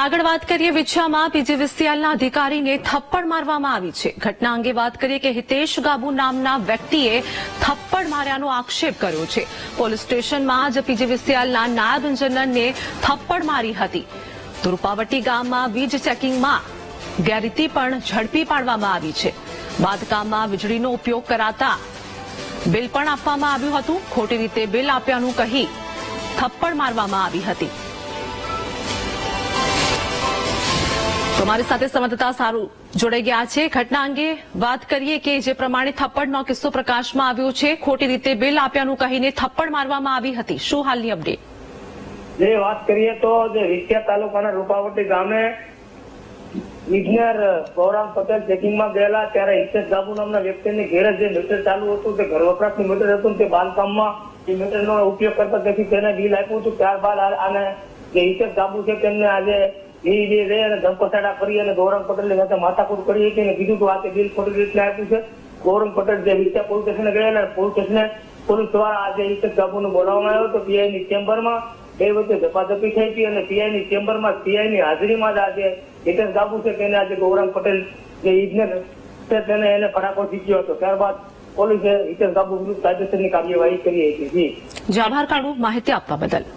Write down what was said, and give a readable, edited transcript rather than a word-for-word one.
આગળ વાત કરીએ વિછિયામાં પીજીવીસીએલના અધિકારીને થપ્પડ મારવામાં આવી છે. ઘટના અંગે વાત કરીએ કે હિતેશ ગાબુ નામના વ્યક્તિએ થપ્પડ માર્યાનો આક્ષેપ કર્યો છે. પોલીસ સ્ટેશનમાં જ પીજીવીસીએલના નાયબ ઇન્જિનિયરને થપ્પડ મારી હતી. તો રૂપાવટી ગામમાં વીજ ચેકિંગમાં ગેરરીતિ પણ ઝડપી પાડવામાં આવી છે. બાંધકામમાં વીજળીનો ઉપયોગ કરાતા બિલ પણ આપવામાં આવ્યું હતું. ખોટી રીતે બિલ આપ્યાનું કહી થપ્પડ મારવામાં આવી હતી. તમારી સાથે સંવાદદાતા સારું જોડાઈ ગયા છે. ઘટના અંગે વાત કરીએ કે જે પ્રમાણે થપ્પડનો કિસ્સો પ્રકાશમાં આવ્યો છે, ખોટી રીતે બિલ આપ્યાનું કહીને થપ્પડ મારવામાં આવી હતી. શું હાલની અપડેટ? જે વાત કરીએ તો જે વિછિયા તાલુકાના રૂપાવટી ગામે ઇજનેર ગૌરાંગ પટેલ ચેકિંગમાં ગયેલા ત્યારે હિતેશ ગાબુ નામના વ્યક્તિની ઘેરે જે મીટર ચાલુ હતું તે ઘર વપરાશનું મીટર હતું તે બાંધકામમાં એ મીટરનો ઉપયોગ કરતા તેથી તેને બિલ આપ્યું હતું. ત્યારબાદ આને જે હિતેશ ગાબુ છે તેમને આજે ધમપછાડા કરી અને ગૌરંગ પટેલ સાથે માથાકૂટ કરી હતી અને કીધું હતું આ બિલ ખોટી રીતે આપ્યું છે. ગૌરંગ પટેલ જે વિછિયા પોલીસ સ્ટેશને ગયેલા પોલીસ સ્ટેશને પોલીસ દ્વારા આજે હિતેશ ગાબુને બોલાવવામાં આવ્યો હતો. પીઆઈની ચેમ્બરમાં બે વચ્ચે ઝપાઝપી થઈ હતી અને પીઆઈની ચેમ્બરમાં પીઆઈની હાજરીમાં જ આજે હિતેશ ગાબુ છે તેને આજે ગૌરંગ પટેલ જે ઇજનેર છે તેને એને ફટાકો જીત્યો હતો. ત્યારબાદ પોલીસે હિતેશ ગાબુ વિરુદ્ધ કાયદેસરની કાર્યવાહી કરી હતી. જી આભાર કાઢું માહિતી આપવા બદલ.